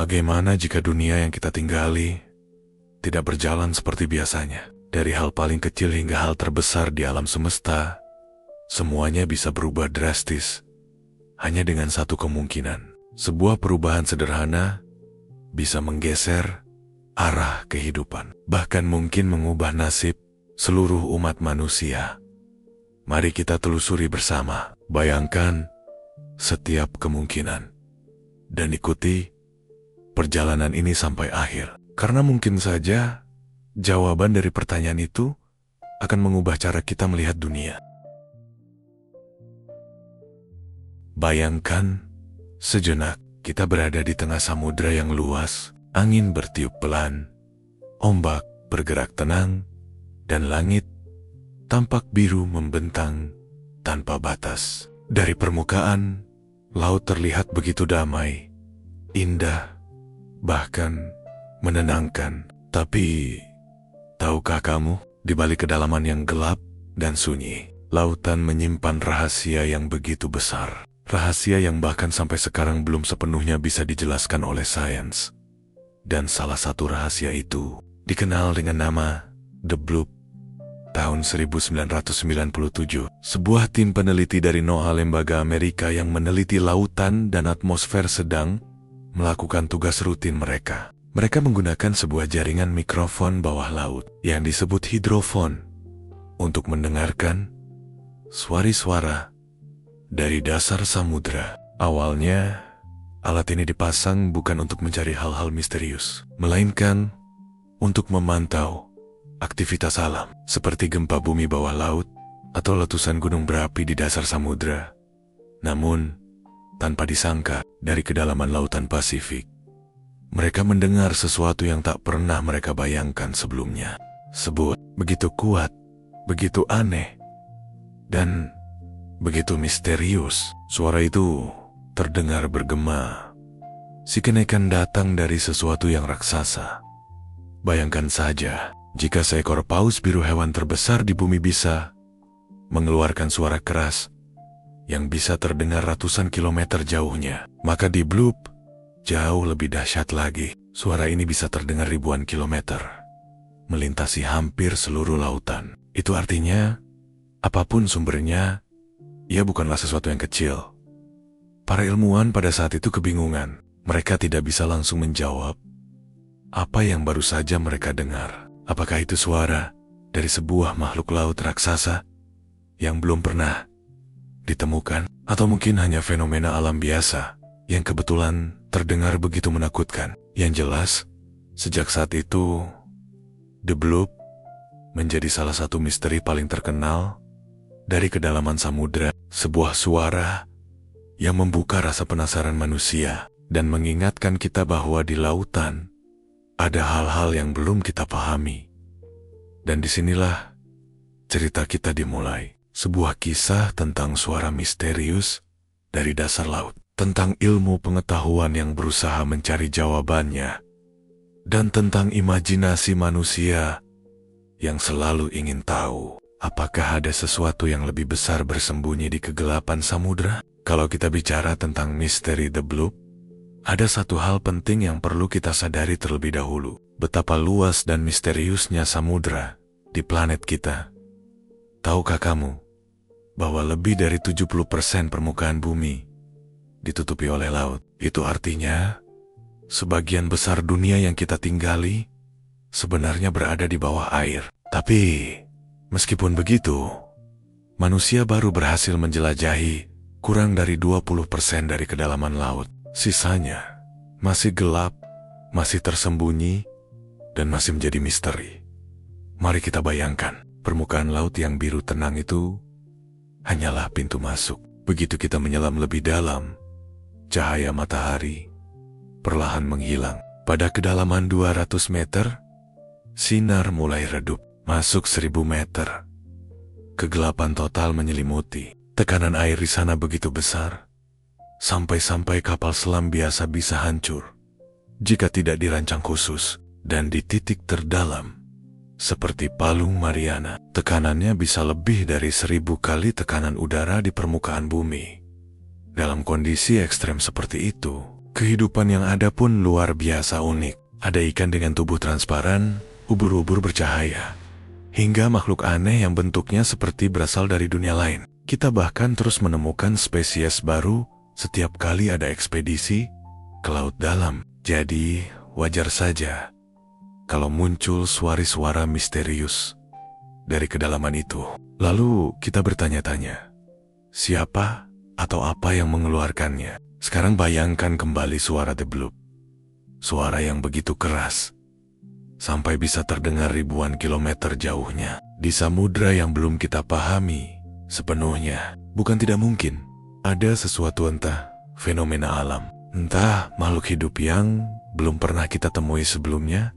Bagaimana jika dunia yang kita tinggali tidak berjalan seperti biasanya? Dari hal paling kecil hingga hal terbesar di alam semesta, semuanya bisa berubah drastis hanya dengan satu kemungkinan. Sebuah perubahan sederhana bisa menggeser arah kehidupan, bahkan mungkin mengubah nasib seluruh umat manusia. Mari kita telusuri bersama. Bayangkan setiap kemungkinan dan ikuti perjalanan ini sampai akhir. Karena mungkin saja jawaban dari pertanyaan itu akan mengubah cara kita melihat dunia. Bayangkan sejenak kita berada di tengah samudera yang luas, angin bertiup pelan, ombak bergerak tenang, dan langit tampak biru membentang tanpa batas. Dari permukaan, laut terlihat begitu damai, indah, bahkan menenangkan. Tapi, tahukah kamu, di balik kedalaman yang gelap dan sunyi, lautan menyimpan rahasia yang begitu besar. Rahasia yang bahkan sampai sekarang belum sepenuhnya bisa dijelaskan oleh sains. Dan salah satu rahasia itu dikenal dengan nama The Bloop. Tahun 1997, sebuah tim peneliti dari NOAA, lembaga Amerika yang meneliti lautan dan atmosfer, sedang melakukan tugas rutin mereka. Mereka menggunakan sebuah jaringan mikrofon bawah laut yang disebut hidrofon untuk mendengarkan suara-suara dari dasar samudera. Awalnya, alat ini dipasang bukan untuk mencari hal-hal misterius, melainkan untuk memantau aktivitas alam, seperti gempa bumi bawah laut atau letusan gunung berapi di dasar samudera. Namun, tanpa disangka, dari kedalaman lautan Pasifik, mereka mendengar sesuatu yang tak pernah mereka bayangkan sebelumnya. Begitu kuat, begitu aneh, dan begitu misterius. Suara itu terdengar bergema. Si kenaikan datang dari sesuatu yang raksasa. Bayangkan saja, jika seekor paus biru, hewan terbesar di bumi, bisa mengeluarkan suara keras yang bisa terdengar ratusan kilometer jauhnya, maka di Bloop jauh lebih dahsyat lagi. Suara ini bisa terdengar ribuan kilometer, melintasi hampir seluruh lautan. Itu artinya, apapun sumbernya, ia bukanlah sesuatu yang kecil. Para ilmuwan pada saat itu kebingungan. Mereka tidak bisa langsung menjawab apa yang baru saja mereka dengar. Apakah itu suara dari sebuah makhluk laut raksasa yang belum pernah ditemukan? Atau mungkin hanya fenomena alam biasa yang kebetulan terdengar begitu menakutkan? Yang jelas, sejak saat itu, The Bloop menjadi salah satu misteri paling terkenal dari kedalaman samudera. Sebuah suara yang membuka rasa penasaran manusia dan mengingatkan kita bahwa di lautan ada hal-hal yang belum kita pahami. Dan disinilah cerita kita dimulai. Sebuah kisah tentang suara misterius dari dasar laut. Tentang ilmu pengetahuan yang berusaha mencari jawabannya. Dan tentang imajinasi manusia yang selalu ingin tahu, apakah ada sesuatu yang lebih besar bersembunyi di kegelapan samudera? Kalau kita bicara tentang misteri The Bloop, ada satu hal penting yang perlu kita sadari terlebih dahulu. Betapa luas dan misteriusnya samudera di planet kita. Tahukah kamu bahwa lebih dari 70% permukaan bumi ditutupi oleh laut? Itu artinya, sebagian besar dunia yang kita tinggali sebenarnya berada di bawah air. Tapi, meskipun begitu, manusia baru berhasil menjelajahi kurang dari 20% dari kedalaman laut. Sisanya masih gelap, masih tersembunyi, dan masih menjadi misteri. Mari kita bayangkan, permukaan laut yang biru tenang itu hanyalah pintu masuk. Begitu kita menyelam lebih dalam, cahaya matahari perlahan menghilang. Pada kedalaman 200 meter, sinar mulai redup. Masuk 1000 meter, kegelapan total menyelimuti. Tekanan air di sana begitu besar, sampai-sampai kapal selam biasa bisa hancur jika tidak dirancang khusus. Dan di titik terdalam, seperti Palung Mariana, tekanannya bisa lebih dari 1000 kali tekanan udara di permukaan bumi. Dalam kondisi ekstrem seperti itu, Kehidupan yang ada pun luar biasa unik. Ada ikan dengan tubuh transparan, ubur-ubur bercahaya, hingga makhluk aneh yang bentuknya seperti berasal dari dunia lain. Kita bahkan terus menemukan spesies baru setiap kali ada ekspedisi ke laut dalam. Jadi, wajar saja kalau muncul suara-suara misterius dari kedalaman itu. Lalu kita bertanya-tanya, siapa atau apa yang mengeluarkannya? Sekarang bayangkan kembali suara The Bloop. Suara yang begitu keras, sampai bisa terdengar ribuan kilometer jauhnya. Di samudra yang belum kita pahami sepenuhnya. Bukan tidak mungkin ada sesuatu, entah fenomena alam, entah makhluk hidup yang belum pernah kita temui sebelumnya.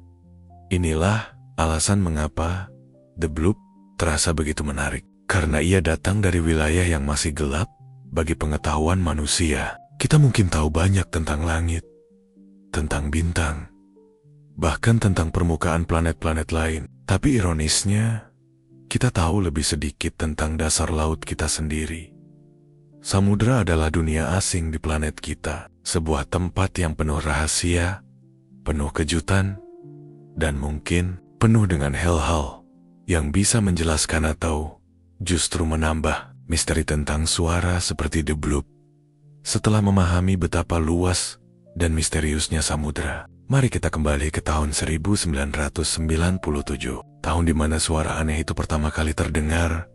Inilah alasan mengapa The Bloop terasa begitu menarik. Karena ia datang dari wilayah yang masih gelap bagi pengetahuan manusia. Kita mungkin tahu banyak tentang langit, tentang bintang, bahkan tentang permukaan planet-planet lain. Tapi ironisnya, kita tahu lebih sedikit tentang dasar laut kita sendiri. Samudra adalah dunia asing di planet kita, sebuah tempat yang penuh rahasia, penuh kejutan, dan mungkin penuh dengan hal-hal yang bisa menjelaskan atau justru menambah misteri tentang suara seperti The Bloop. Setelah memahami betapa luas dan misteriusnya samudra, mari kita kembali ke tahun 1997, tahun di mana suara aneh itu pertama kali terdengar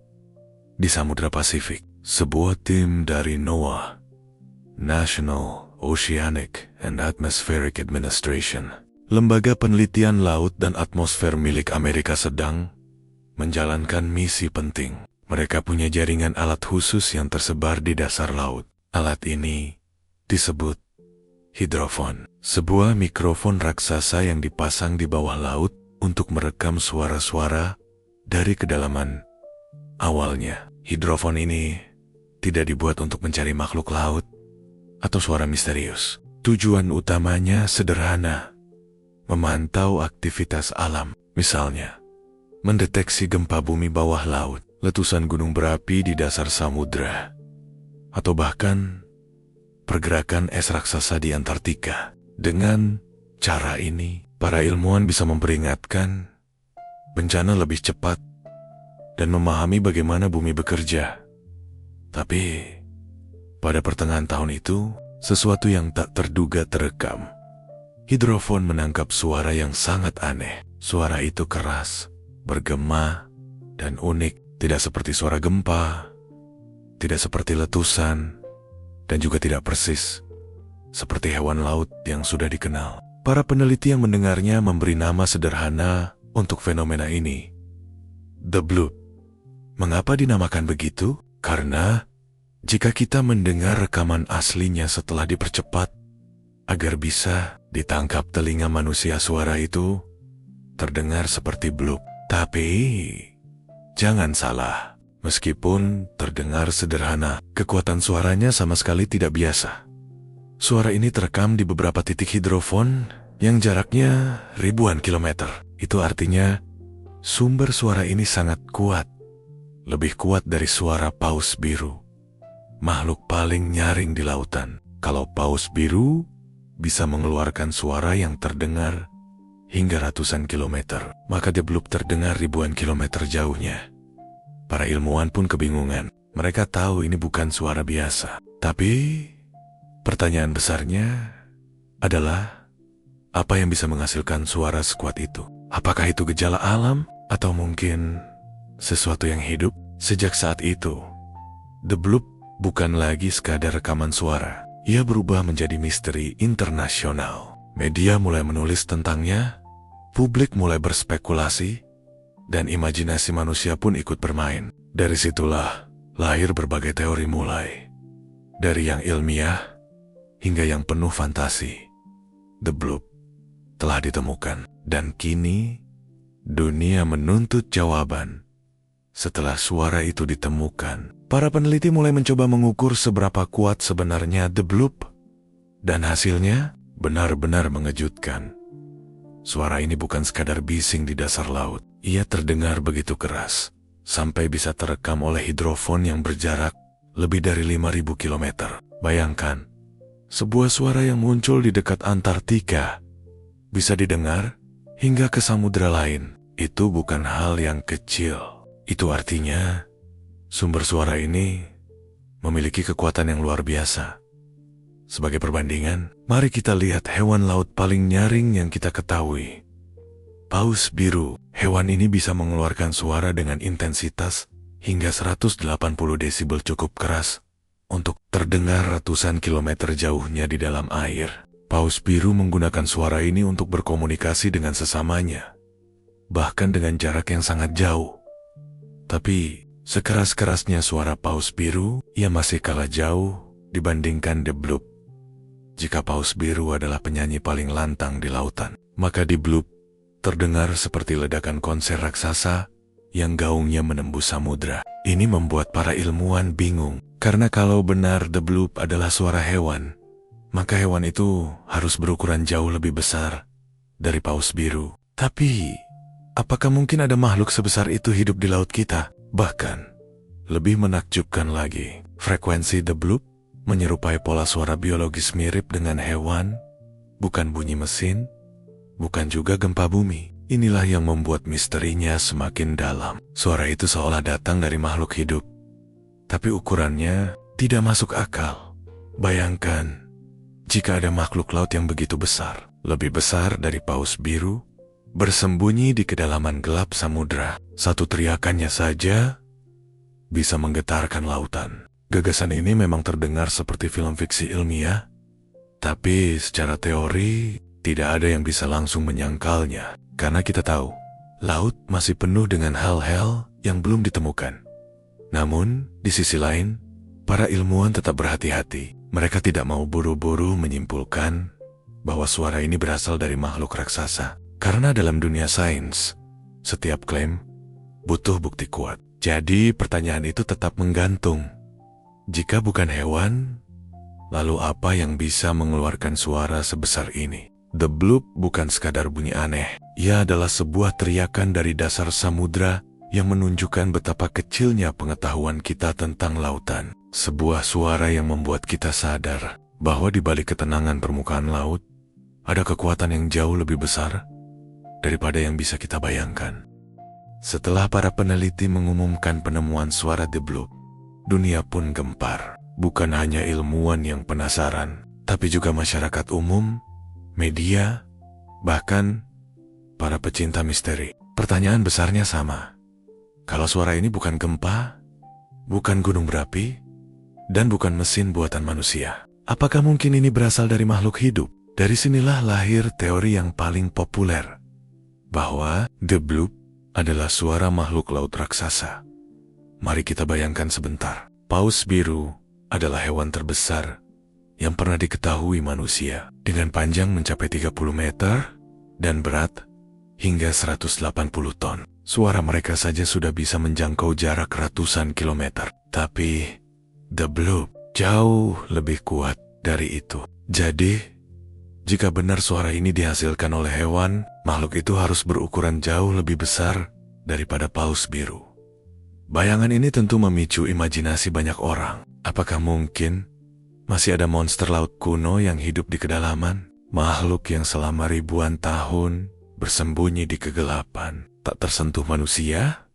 di Samudra Pasifik. Sebuah tim dari NOAA, National Oceanic and Atmospheric Administration, lembaga penelitian laut dan atmosfer milik Amerika, sedang menjalankan misi penting. Mereka punya jaringan alat khusus yang tersebar di dasar laut. Alat ini disebut hidrofon, sebuah mikrofon raksasa yang dipasang di bawah laut untuk merekam suara-suara dari kedalaman. Awalnya, hidrofon ini tidak dibuat untuk mencari makhluk laut atau suara misterius. Tujuan utamanya sederhana, memantau aktivitas alam, misalnya mendeteksi gempa bumi bawah laut, letusan gunung berapi di dasar samudra, atau bahkan pergerakan es raksasa di Antartika. Dengan cara ini, para ilmuwan bisa memperingatkan bencana lebih cepat dan memahami bagaimana bumi bekerja. Tapi, pada pertengahan tahun itu, sesuatu yang tak terduga terekam. Hidrofon menangkap suara yang sangat aneh. Suara itu keras, bergema, dan unik. Tidak seperti suara gempa, tidak seperti letusan, dan juga tidak persis seperti hewan laut yang sudah dikenal. Para peneliti yang mendengarnya memberi nama sederhana untuk fenomena ini, The Bloop. Mengapa dinamakan begitu? Karena jika kita mendengar rekaman aslinya setelah dipercepat agar bisa ditangkap telinga manusia, suara itu terdengar seperti bloop. Tapi jangan salah, meskipun terdengar sederhana, kekuatan suaranya sama sekali tidak biasa. Suara ini terekam di beberapa titik hidrofon yang jaraknya ribuan kilometer. Itu artinya sumber suara ini sangat kuat, lebih kuat dari suara paus biru, makhluk paling nyaring di lautan. Kalau paus biru bisa mengeluarkan suara yang terdengar hingga ratusan kilometer, maka The Bloop terdengar ribuan kilometer jauhnya. Para ilmuwan pun kebingungan. Mereka tahu ini bukan suara biasa. Tapi pertanyaan besarnya adalah, apa yang bisa menghasilkan suara sekuat itu? Apakah itu gejala alam? Atau mungkin sesuatu yang hidup? Sejak saat itu, The Bloop bukan lagi sekadar rekaman suara. Ia berubah menjadi misteri internasional. Media mulai menulis tentangnya, publik mulai berspekulasi, dan imajinasi manusia pun ikut bermain. Dari situlah lahir berbagai teori, mulai dari yang ilmiah hingga yang penuh fantasi. The Bloop telah ditemukan, dan kini dunia menuntut jawaban. Setelah suara itu ditemukan, para peneliti mulai mencoba mengukur seberapa kuat sebenarnya The Bloop, dan hasilnya benar-benar mengejutkan. Suara ini bukan sekadar bising di dasar laut. Ia terdengar begitu keras, sampai bisa terekam oleh hidrofon yang berjarak lebih dari 5.000 kilometer. Bayangkan, Sebuah suara yang muncul di dekat Antartika bisa didengar hingga ke samudera lain. Itu bukan hal yang kecil. Itu artinya sumber suara ini memiliki kekuatan yang luar biasa. Sebagai perbandingan, mari kita lihat hewan laut paling nyaring yang kita ketahui. Paus biru. Hewan ini bisa mengeluarkan suara dengan intensitas hingga 180 desibel, cukup keras untuk terdengar ratusan kilometer jauhnya di dalam air. Paus biru menggunakan suara ini untuk berkomunikasi dengan sesamanya, bahkan dengan jarak yang sangat jauh. Tapi sekeras-kerasnya suara paus biru, ia masih kalah jauh dibandingkan The Bloop. Jika paus biru adalah penyanyi paling lantang di lautan, maka The Bloop terdengar seperti ledakan konser raksasa yang gaungnya menembus samudra. Ini membuat para ilmuwan bingung, karena kalau benar The Bloop adalah suara hewan, maka hewan itu harus berukuran jauh lebih besar dari paus biru. Tapi, apakah mungkin ada makhluk sebesar itu hidup di laut kita? Bahkan, lebih menakjubkan lagi, frekuensi The Bloop menyerupai pola suara biologis mirip dengan hewan, bukan bunyi mesin, bukan juga gempa bumi. Inilah yang membuat misterinya semakin dalam. Suara itu seolah datang dari makhluk hidup, tapi ukurannya tidak masuk akal. Bayangkan, jika ada makhluk laut yang begitu besar, lebih besar dari paus biru, bersembunyi di kedalaman gelap samudra. Satu teriakannya saja bisa menggetarkan lautan. Gagasan ini memang terdengar seperti film fiksi ilmiah, tapi secara teori tidak ada yang bisa langsung menyangkalnya. Karena kita tahu, laut masih penuh dengan hal-hal yang belum ditemukan. Namun, di sisi lain, para ilmuwan tetap berhati-hati. Mereka tidak mau buru-buru menyimpulkan bahwa suara ini berasal dari makhluk raksasa. Karena dalam dunia sains, setiap klaim butuh bukti kuat. Jadi, pertanyaan itu tetap menggantung. Jika bukan hewan, lalu apa yang bisa mengeluarkan suara sebesar ini? The Bloop bukan sekadar bunyi aneh. Ia adalah sebuah teriakan dari dasar samudra yang menunjukkan betapa kecilnya pengetahuan kita tentang lautan. Sebuah suara yang membuat kita sadar bahwa di balik ketenangan permukaan laut, ada kekuatan yang jauh lebih besar daripada yang bisa kita bayangkan. Setelah para peneliti mengumumkan penemuan suara The Bloop, dunia pun gempar. Bukan hanya ilmuwan yang penasaran, tapi juga masyarakat umum, media, bahkan para pecinta misteri. Pertanyaan besarnya sama. Kalau suara ini bukan gempa, bukan gunung berapi, dan bukan mesin buatan manusia, apakah mungkin ini berasal dari makhluk hidup? Dari sinilah lahir teori yang paling populer, bahwa The Bloop adalah suara makhluk laut raksasa. Mari kita bayangkan sebentar. Paus biru adalah hewan terbesar yang pernah diketahui manusia, dengan panjang mencapai 30 meter dan berat hingga 180 ton. Suara mereka saja sudah bisa menjangkau jarak ratusan kilometer. Tapi The Bloop jauh lebih kuat dari itu. Jadi, jika benar suara ini dihasilkan oleh hewan, makhluk itu harus berukuran jauh lebih besar daripada paus biru. Bayangan ini tentu memicu imajinasi banyak orang. Apakah mungkin masih ada monster laut kuno yang hidup di kedalaman? Makhluk yang selama ribuan tahun bersembunyi di kegelapan, tak tersentuh manusia,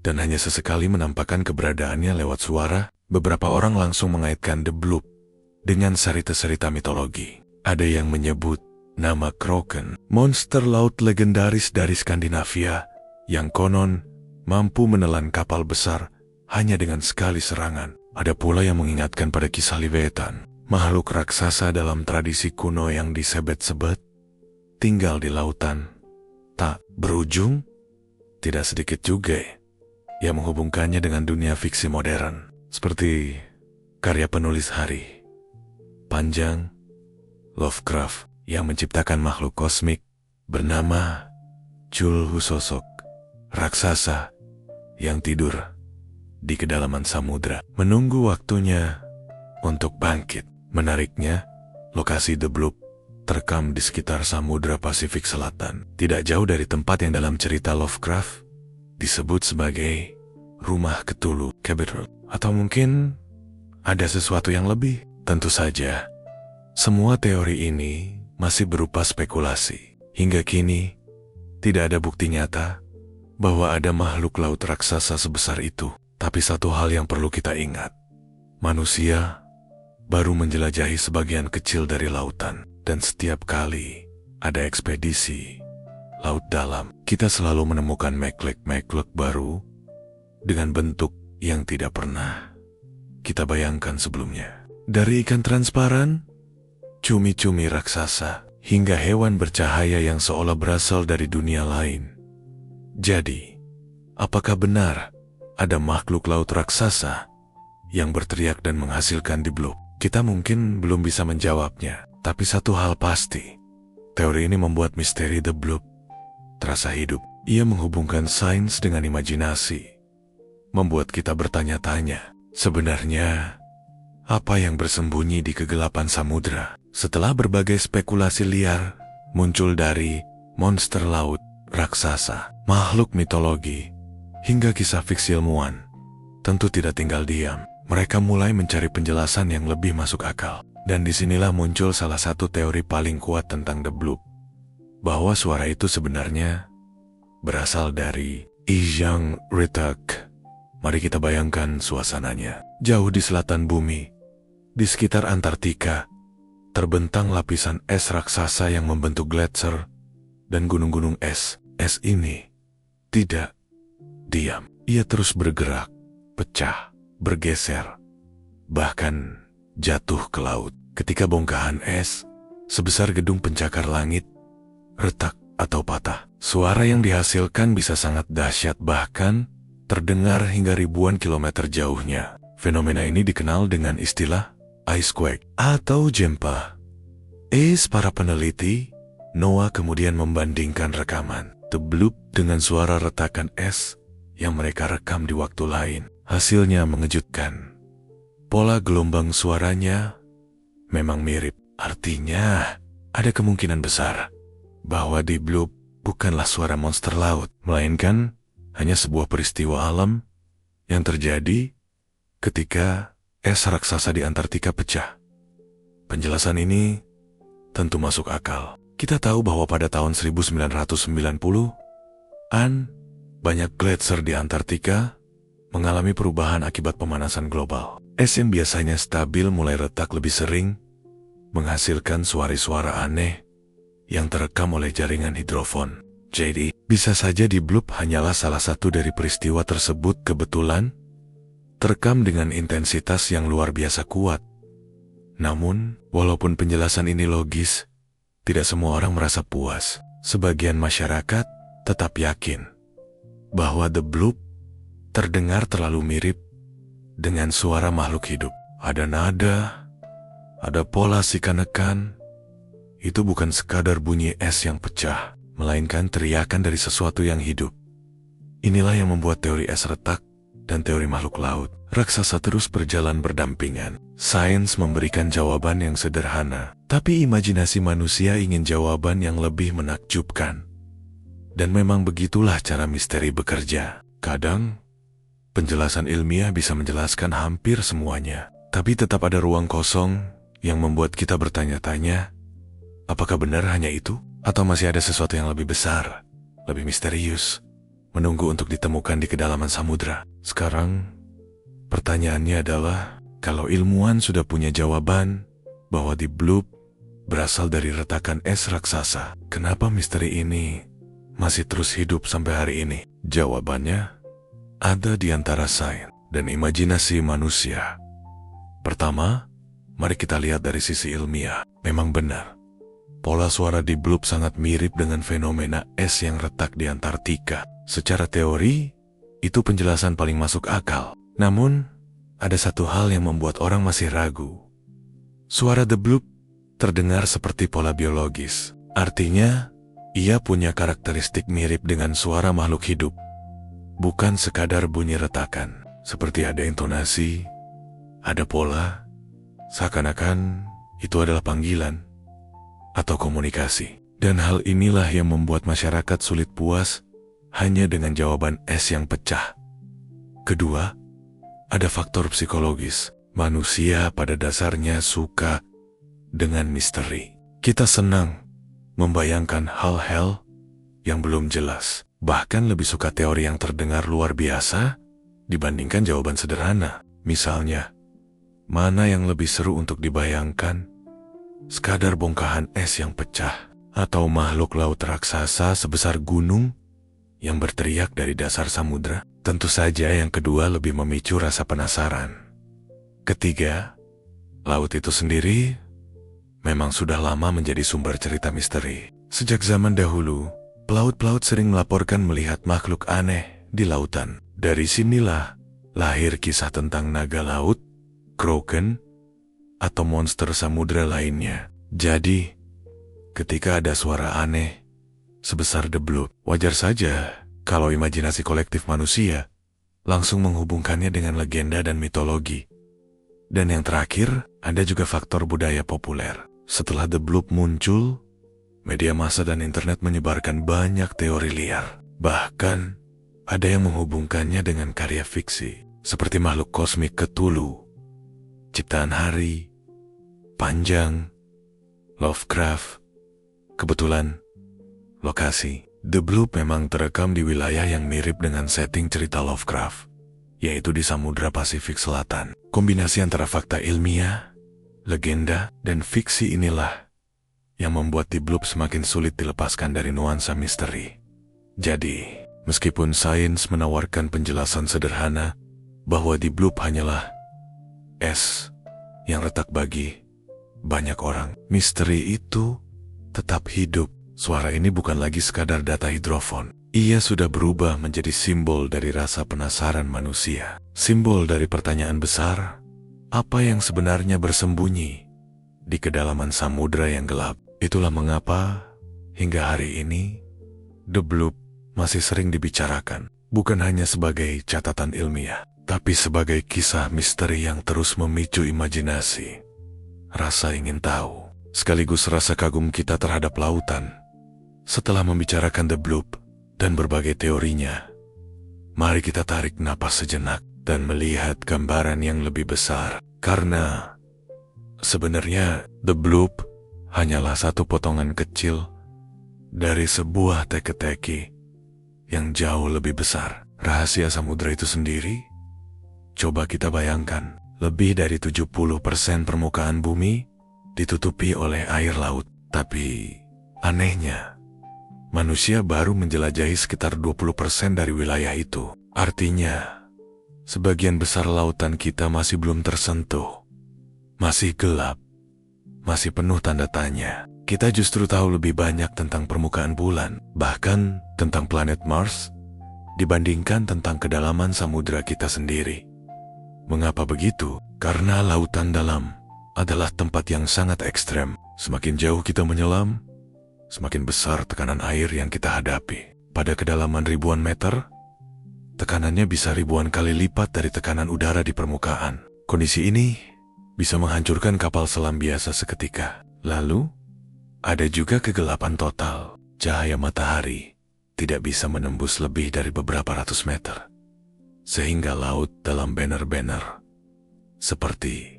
dan hanya sesekali menampakkan keberadaannya lewat suara. Beberapa orang langsung mengaitkan The Bloop dengan cerita-cerita mitologi. Ada yang menyebut nama Kraken, monster laut legendaris dari Skandinavia, yang konon mampu menelan kapal besar hanya dengan sekali serangan. Ada pula yang mengingatkan pada kisah Leviathan, makhluk raksasa dalam tradisi kuno yang disebet-sebet tinggal di lautan tak berujung. Tidak sedikit juga yang menghubungkannya dengan dunia fiksi modern, seperti karya penulis Hari Panjang Lovecraft yang menciptakan makhluk kosmik bernama Chulhusosok, raksasa yang tidur di kedalaman samudra, menunggu waktunya untuk bangkit. Menariknya, lokasi The Bloop terekam di sekitar Samudra Pasifik Selatan, tidak jauh dari tempat yang dalam cerita Lovecraft disebut sebagai rumah Cthulhu, Cathedral. Atau mungkin ada sesuatu yang lebih. Tentu saja, Semua teori ini masih berupa spekulasi. Hingga kini, tidak ada bukti nyata bahwa ada makhluk laut raksasa sebesar itu. Tapi satu hal yang perlu kita ingat, manusia baru menjelajahi sebagian kecil dari lautan. Dan setiap kali ada ekspedisi laut dalam, kita selalu menemukan makhluk baru dengan bentuk yang tidak pernah kita bayangkan sebelumnya. Dari ikan transparan, cumi-cumi raksasa, hingga hewan bercahaya yang seolah berasal dari dunia lain. Jadi, apakah benar ada makhluk laut raksasa yang berteriak dan menghasilkan di blub? Kita mungkin belum bisa menjawabnya, tapi satu hal pasti, teori ini membuat misteri The Bloop terasa hidup. Ia menghubungkan sains dengan imajinasi, membuat kita bertanya-tanya, sebenarnya apa yang bersembunyi di kegelapan samudera? Setelah berbagai spekulasi liar muncul dari monster laut, raksasa, makhluk mitologi, hingga kisah fiksi ilmuwan, tentu tidak tinggal diam. Mereka mulai mencari penjelasan yang lebih masuk akal. Dan disinilah muncul salah satu teori paling kuat tentang The Bloop, bahwa suara itu sebenarnya berasal dari Ijang Ritak. Mari kita bayangkan suasananya. Jauh di selatan bumi, di sekitar Antartika, terbentang lapisan es raksasa yang membentuk gletser dan gunung-gunung es. Es ini tidak diam. Ia terus bergerak, pecah, bergeser, bahkan jatuh ke laut. Ketika bongkahan es sebesar gedung pencakar langit retak atau patah, suara yang dihasilkan bisa sangat dahsyat, bahkan terdengar hingga ribuan kilometer jauhnya. Fenomena ini dikenal dengan istilah icequake atau gempa es. Para peneliti NOAA kemudian membandingkan rekaman The Bloop dengan suara retakan es yang mereka rekam di waktu lain. Hasilnya mengejutkan. Pola gelombang suaranya memang mirip. Artinya, ada kemungkinan besar bahwa The Bloop bukanlah suara monster laut, melainkan hanya sebuah peristiwa alam yang terjadi ketika es raksasa di Antartika pecah. Penjelasan ini tentu masuk akal. Kita tahu bahwa pada tahun 1990-an, banyak gletser di Antartika mengalami perubahan akibat pemanasan global. Es yang biasanya stabil mulai retak lebih sering, menghasilkan suara-suara aneh yang terekam oleh jaringan hidrofon. Jadi, bisa saja The Bloop hanyalah salah satu dari peristiwa tersebut kebetulan terekam dengan intensitas yang luar biasa kuat. Namun, walaupun penjelasan ini logis, tidak semua orang merasa puas. Sebagian masyarakat tetap yakin bahwa The Bloop terdengar terlalu mirip dengan suara makhluk hidup. Ada nada, ada pola sikan-nekan. Itu bukan sekadar bunyi es yang pecah, melainkan teriakan dari sesuatu yang hidup. Inilah yang membuat teori es retak dan teori makhluk laut raksasa terus berjalan berdampingan. Sains memberikan jawaban yang sederhana, tapi imajinasi manusia ingin jawaban yang lebih menakjubkan. Dan memang begitulah cara misteri bekerja. Kadang, penjelasan ilmiah bisa menjelaskan hampir semuanya, tapi tetap ada ruang kosong yang membuat kita bertanya-tanya, apakah benar hanya itu? Atau masih ada sesuatu yang lebih besar, lebih misterius, menunggu untuk ditemukan di kedalaman samudra? Sekarang, pertanyaannya adalah, kalau ilmuwan sudah punya jawaban bahwa The Bloop berasal dari retakan es raksasa, kenapa misteri ini masih terus hidup sampai hari ini? Jawabannya ada di antara sains dan imajinasi manusia. Pertama, mari kita lihat dari sisi ilmiah. Memang benar, pola suara The Bloop sangat mirip dengan fenomena es yang retak di Antartika. Secara teori, itu penjelasan paling masuk akal. Namun, ada satu hal yang membuat orang masih ragu. Suara The Bloop terdengar seperti pola biologis. Artinya, ia punya karakteristik mirip dengan suara makhluk hidup. Bukan sekadar bunyi retakan, seperti ada intonasi, ada pola, seakan-akan itu adalah panggilan atau komunikasi. Dan hal inilah yang membuat masyarakat sulit puas hanya dengan jawaban es yang pecah. Kedua, ada faktor psikologis. Manusia pada dasarnya suka dengan misteri. Kita senang membayangkan hal-hal yang belum jelas. Bahkan lebih suka teori yang terdengar luar biasa dibandingkan jawaban sederhana. Misalnya, mana yang lebih seru untuk dibayangkan? Sekadar bongkahan es yang pecah, atau makhluk laut raksasa sebesar gunung yang berteriak dari dasar samudra? Tentu saja yang kedua lebih memicu rasa penasaran. Ketiga, laut itu sendiri memang sudah lama menjadi sumber cerita misteri. Sejak zaman dahulu, pelaut-pelaut sering melaporkan melihat makhluk aneh di lautan. Dari sinilah lahir kisah tentang naga laut, kraken, atau monster samudra lainnya. Jadi, ketika ada suara aneh sebesar deblub, wajar saja kalau imajinasi kolektif manusia langsung menghubungkannya dengan legenda dan mitologi. Dan yang terakhir, ada juga faktor budaya populer. Setelah deblub muncul, media massa dan internet menyebarkan banyak teori liar. Bahkan, ada yang menghubungkannya dengan karya fiksi, seperti makhluk kosmik Cthulhu, ciptaan Hari, Panjang, Lovecraft. Kebetulan, lokasi deblub memang terekam di wilayah yang mirip dengan setting cerita Lovecraft, yaitu di Samudra Pasifik Selatan. Kombinasi antara fakta ilmiah, legenda, dan fiksi inilah yang membuat deblub semakin sulit dilepaskan dari nuansa misteri. Jadi, meskipun sains menawarkan penjelasan sederhana bahwa deblub hanyalah es yang retak bagi banyak orang, misteri itu tetap hidup. Suara ini bukan lagi sekadar data hidrofon. Ia sudah berubah menjadi simbol dari rasa penasaran manusia. Simbol dari pertanyaan besar, apa yang sebenarnya bersembunyi di kedalaman samudra yang gelap. Itulah mengapa hingga hari ini deblub masih sering dibicarakan, bukan hanya sebagai catatan ilmiah, tapi sebagai kisah misteri yang terus memicu imajinasi, rasa ingin tahu, sekaligus rasa kagum kita terhadap lautan. Setelah membicarakan deblub dan berbagai teorinya, mari kita tarik napas sejenak dan melihat gambaran yang lebih besar. Karena sebenarnya deblub hanyalah satu potongan kecil dari sebuah teka-teki yang jauh lebih besar. Rahasia samudra itu sendiri, coba kita bayangkan, lebih dari 70% permukaan bumi ditutupi oleh air laut. Tapi anehnya, manusia baru menjelajahi sekitar 20% dari wilayah itu. Artinya, sebagian besar lautan kita masih belum tersentuh. Masih gelap. Masih penuh tanda tanya. Kita justru tahu lebih banyak tentang permukaan bulan, bahkan tentang planet Mars, dibandingkan tentang kedalaman samudra kita sendiri. Mengapa begitu? Karena lautan dalam adalah tempat yang sangat ekstrem. Semakin jauh kita menyelam, semakin besar tekanan air yang kita hadapi. Pada kedalaman ribuan meter, tekanannya bisa ribuan kali lipat dari tekanan udara di permukaan. Kondisi ini bisa menghancurkan kapal selam biasa seketika. Lalu, ada juga kegelapan total. Cahaya matahari tidak bisa menembus lebih dari beberapa ratus meter. Sehingga laut dalam banner-banner seperti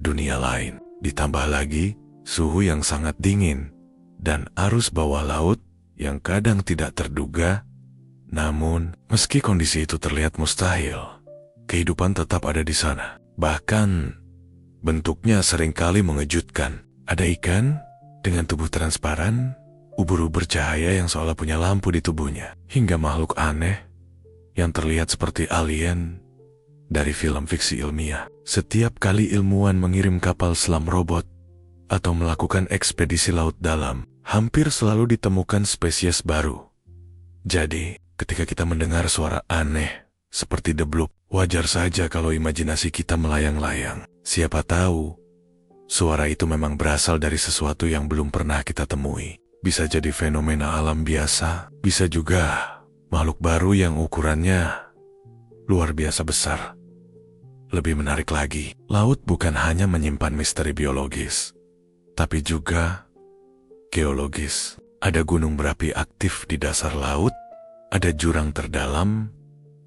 dunia lain. Ditambah lagi suhu yang sangat dingin dan arus bawah laut yang kadang tidak terduga. Namun, meski kondisi itu terlihat mustahil, kehidupan tetap ada di sana. Bahkan, bentuknya seringkali mengejutkan. Ada ikan dengan tubuh transparan, ubur-ubur cahaya yang seolah punya lampu di tubuhnya, hingga makhluk aneh yang terlihat seperti alien dari film fiksi ilmiah. Setiap kali ilmuwan mengirim kapal selam robot atau melakukan ekspedisi laut dalam, hampir selalu ditemukan spesies baru. Jadi, ketika kita mendengar suara aneh seperti deblub, wajar saja kalau imajinasi kita melayang-layang. Siapa tahu, suara itu memang berasal dari sesuatu yang belum pernah kita temui. Bisa jadi fenomena alam biasa, bisa juga makhluk baru yang ukurannya luar biasa besar. Lebih menarik lagi, laut bukan hanya menyimpan misteri biologis, tapi juga geologis. Ada gunung berapi aktif di dasar laut, ada jurang terdalam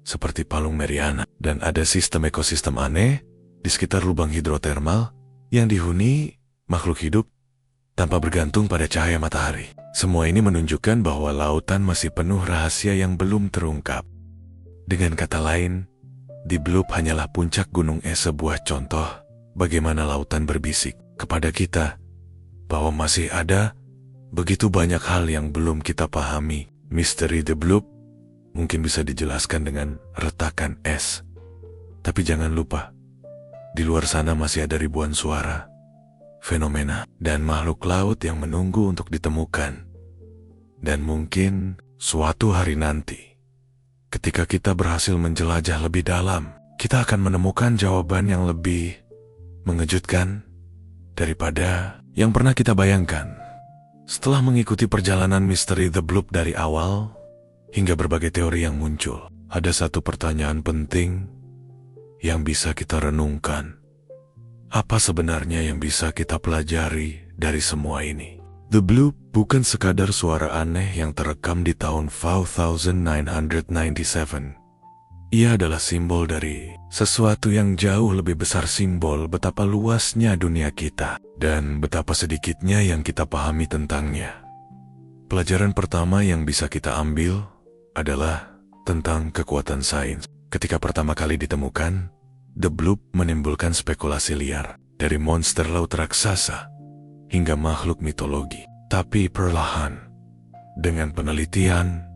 seperti Palung Mariana, dan ada sistem ekosistem aneh di sekitar lubang hidrotermal yang dihuni makhluk hidup tanpa bergantung pada cahaya matahari. Semua ini menunjukkan bahwa lautan masih penuh rahasia yang belum terungkap. Dengan kata lain, Deep Blue hanyalah puncak gunung es, sebuah contoh bagaimana lautan berbisik kepada kita bahwa masih ada begitu banyak hal yang belum kita pahami. Misteri Deep Blue mungkin bisa dijelaskan dengan retakan es. Tapi jangan lupa, di luar sana masih ada ribuan suara, fenomena, dan makhluk laut yang menunggu untuk ditemukan. Dan mungkin suatu hari nanti, ketika kita berhasil menjelajah lebih dalam, kita akan menemukan jawaban yang lebih mengejutkan daripada yang pernah kita bayangkan. Setelah mengikuti perjalanan misteri The Bloop dari awal hingga berbagai teori yang muncul, ada satu pertanyaan penting yang bisa kita renungkan. Apa sebenarnya yang bisa kita pelajari dari semua ini? The Bloop bukan sekadar suara aneh yang terekam di tahun 5997. Ia adalah simbol dari sesuatu yang jauh lebih besar, simbol betapa luasnya dunia kita dan betapa sedikitnya yang kita pahami tentangnya. Pelajaran pertama yang bisa kita ambil adalah tentang kekuatan sains. Ketika pertama kali ditemukan, The Bloop menimbulkan spekulasi liar, dari monster laut raksasa hingga makhluk mitologi. Tapi perlahan, dengan penelitian,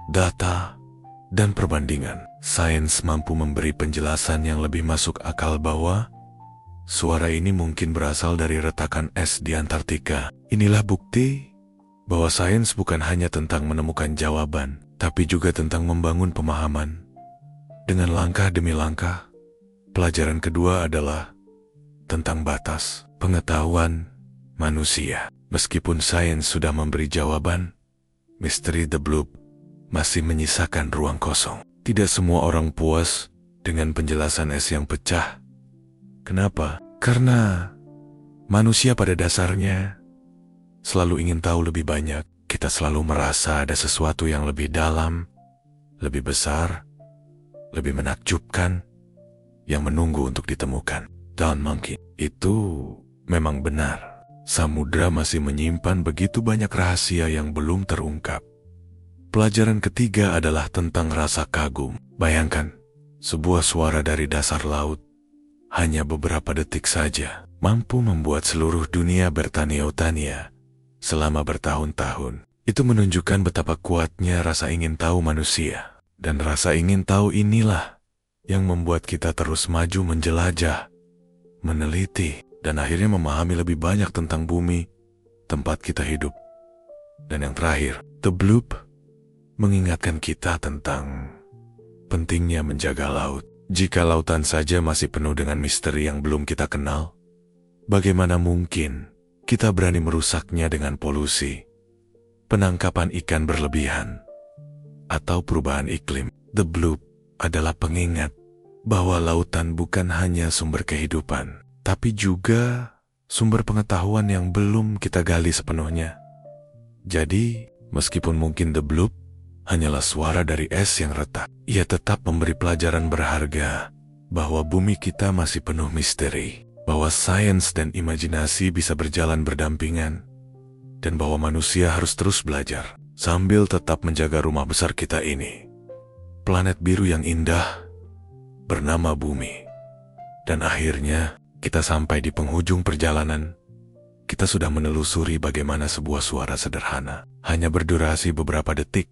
data, dan perbandingan, sains mampu memberi penjelasan yang lebih masuk akal bahwa suara ini mungkin berasal dari retakan es di Antartika. Inilah bukti bahwa sains bukan hanya tentang menemukan jawaban, tapi juga tentang membangun pemahaman. Dengan langkah demi langkah, pelajaran kedua adalah tentang batas pengetahuan manusia. Meskipun sains sudah memberi jawaban, misteri The Bloop masih menyisakan ruang kosong. Tidak semua orang puas dengan penjelasan es yang pecah. Kenapa? Karena manusia pada dasarnya selalu ingin tahu lebih banyak. Kita selalu merasa ada sesuatu yang lebih dalam, lebih besar, lebih menakjubkan, yang menunggu untuk ditemukan. Dan mungkin itu memang benar. Samudra masih menyimpan begitu banyak rahasia yang belum terungkap. Pelajaran ketiga adalah tentang rasa kagum. Bayangkan, sebuah suara dari dasar laut, hanya beberapa detik saja, mampu membuat seluruh dunia bertanya-tanya selama bertahun-tahun. Itu menunjukkan betapa kuatnya rasa ingin tahu manusia. Dan rasa ingin tahu inilah yang membuat kita terus maju menjelajah, meneliti, dan akhirnya memahami lebih banyak tentang bumi, tempat kita hidup. Dan yang terakhir, The Bloop mengingatkan kita tentang pentingnya menjaga laut. Jika lautan saja masih penuh dengan misteri yang belum kita kenal, bagaimana mungkin kita berani merusaknya dengan polusi, penangkapan ikan berlebihan, atau perubahan iklim? The Bloop adalah pengingat bahwa lautan bukan hanya sumber kehidupan, tapi juga sumber pengetahuan yang belum kita gali sepenuhnya. Jadi, meskipun mungkin The Bloop hanyalah suara dari es yang retak, ia tetap memberi pelajaran berharga bahwa bumi kita masih penuh misteri, bahwa sains dan imajinasi bisa berjalan berdampingan, dan bahwa manusia harus terus belajar sambil tetap menjaga rumah besar kita ini, planet biru yang indah bernama Bumi. Dan akhirnya, kita sampai di penghujung perjalanan. Kita sudah menelusuri bagaimana sebuah suara sederhana, hanya berdurasi beberapa detik,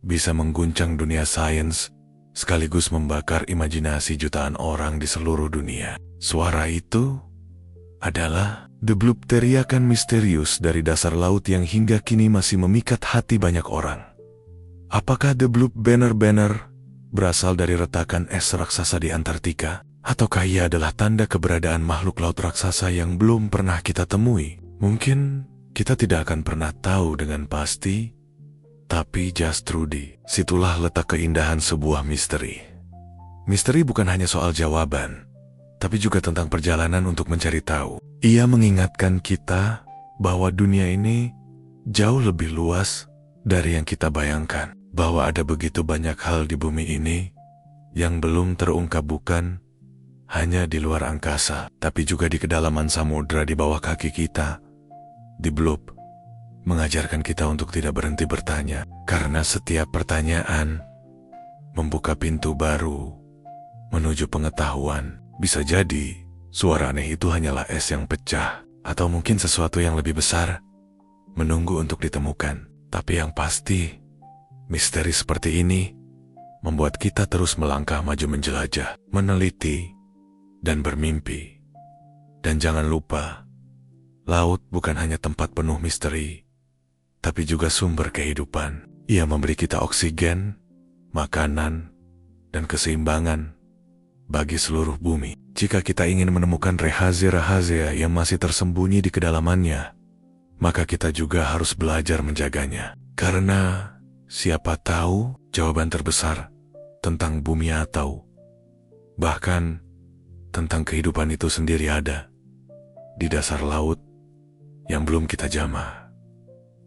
bisa mengguncang dunia sains, sekaligus membakar imajinasi jutaan orang di seluruh dunia. Suara itu adalah The Bloop, teriakan misterius dari dasar laut yang hingga kini masih memikat hati banyak orang. Apakah The Bloop benar-benar berasal dari retakan es raksasa di Antartika? Ataukah ia adalah tanda keberadaan makhluk laut raksasa yang belum pernah kita temui? Mungkin kita tidak akan pernah tahu dengan pasti, tapi just Trudy, situlah letak keindahan sebuah misteri. Misteri bukan hanya soal jawaban, tapi juga tentang perjalanan untuk mencari tahu. Ia mengingatkan kita bahwa dunia ini jauh lebih luas dari yang kita bayangkan, bahwa ada begitu banyak hal di bumi ini yang belum terungkap, bukan hanya di luar angkasa, tapi juga di kedalaman samudra di bawah kaki kita. Di Bloop mengajarkan kita untuk tidak berhenti bertanya, karena setiap pertanyaan membuka pintu baru menuju pengetahuan. Bisa jadi suara aneh itu hanyalah es yang pecah, atau mungkin sesuatu yang lebih besar menunggu untuk ditemukan. Tapi yang pasti, misteri seperti ini membuat kita terus melangkah maju menjelajah, meneliti, dan bermimpi. Dan jangan lupa, laut bukan hanya tempat penuh misteri, tapi juga sumber kehidupan. Ia memberi kita oksigen, makanan, dan keseimbangan bagi seluruh bumi. Jika kita ingin menemukan rahasia-rahasia yang masih tersembunyi di kedalamannya, maka kita juga harus belajar menjaganya. Karena siapa tahu jawaban terbesar tentang bumi atau bahkan tentang kehidupan itu sendiri ada di dasar laut yang belum kita jamah.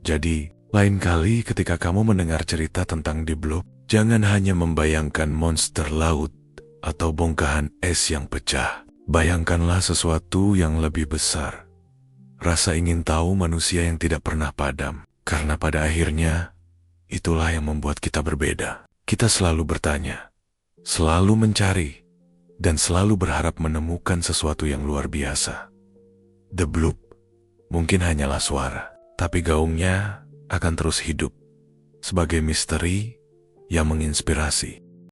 Jadi, lain kali ketika kamu mendengar cerita tentang Deep Bloop, jangan hanya membayangkan monster laut atau bongkahan es yang pecah. Bayangkanlah sesuatu yang lebih besar. Rasa ingin tahu manusia yang tidak pernah padam. Karena pada akhirnya, itulah yang membuat kita berbeda. Kita selalu bertanya, selalu mencari, dan selalu berharap menemukan sesuatu yang luar biasa. The Bloop mungkin hanyalah suara, tapi gaungnya akan terus hidup sebagai misteri yang menginspirasi.